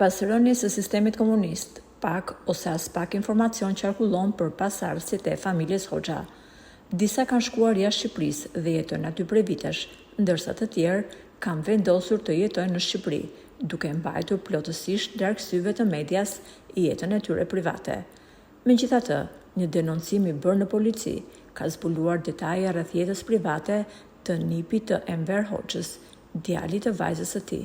Pas rënies së sistemit komunist, pak ose as pak informacion qarkullon për pasardhësit e familjes Hoxha. Disa kanë shkuar jashtë Shqipërisë dhe jetojnë aty prej vitesh, ndërsa të tjerë kanë vendosur të jetojnë në Shqipëri, duke mbajtur plotësisht larg syve të medias jetën e tyre private. Megjithatë, një denoncim i bërë në polici ka zbuluar detaje rreth jetës private të nipit të Enver Hoxhës, djalit të vajzës së tij.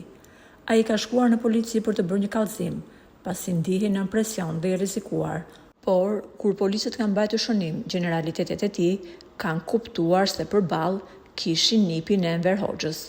Ai ka shkuar në polici për të bërë një kallëzim, pasi ndihej në presion dhe i rrezikuar. Por, kur policët kanë mbajtur shënim generalitetet e tij, kanë kuptuar se përballë kishin nipin e Enver Hoxhës.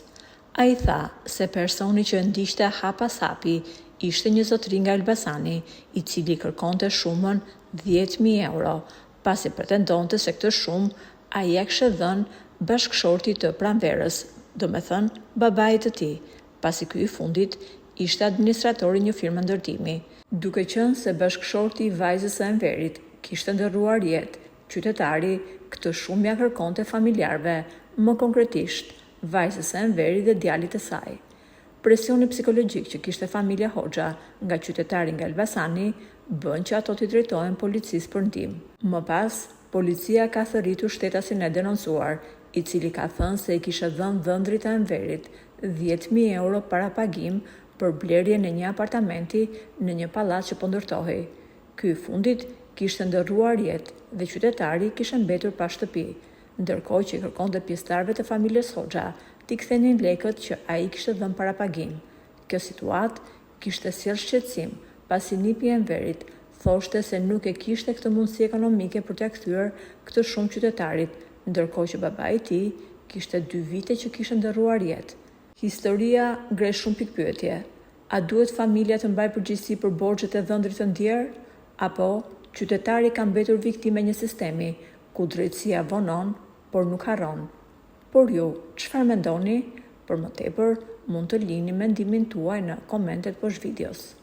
Ai tha se personi që ndiqte hap pas hapi ishte një zotëri nga Elbasani, i cili kërkonte shumën 10.000 euro, pasi pretendonte se këtë shumë ai ia kishte dhënë bashkëshortit të pranverës, domethënë babait të tij, pasi ky i fundit ishte administratori një firme ndërtimi. Duke qenë se bashkëshorti i vajzës së Enverit kishte ndërruar jetë, qytetari këtë shumë ja kërkonte familjarëve, më konkretisht vajzës së Enverit dhe djalit të saj. Presioni psikologjik që kishte familja Hoxha nga qytetari nga Elbasani bën që ato t'i drejtohen policisë për ndihmë. Më pas, policia ka thërritur shtetasin e denoncuar, i cili ka thënë se i kishte dhënë dhëndrit të Enverit 10.000 euro para pagim për blerjen e një apartamenti në një pallat që po ndërtohej. Ky i fundit kishte ndërruar jetë dhe qytetari kishte mbetur pa shtëpi, ndërkohë që i kërkonte pjesëtarëve të familjes Hoxha t'i kthenin lekët që ai kishte dhënë para pagim. Kjo situatë kishte sjellë shqetësim, pasi nipi i Enverit thoshte se nuk e kishte këtë mundësi ekonomike për t'ia kthyer këtë shumë qytetarit, ndërkohë që babai i tij kishte 2 vite që kishte ndërruar jetë. Historia ngre shumë pikpyetje. A duhet familja të mbajë përgjegjësi për borxhet e dhëndrit të ndjerë? Apo qytetari ka mbetur viktimë e një sistemi ku drejtësia vonon, por nuk harron? Por ju, çfarë mendoni? Për më tepër, mund të lini mendimin tuaj në komentet poshtë videos.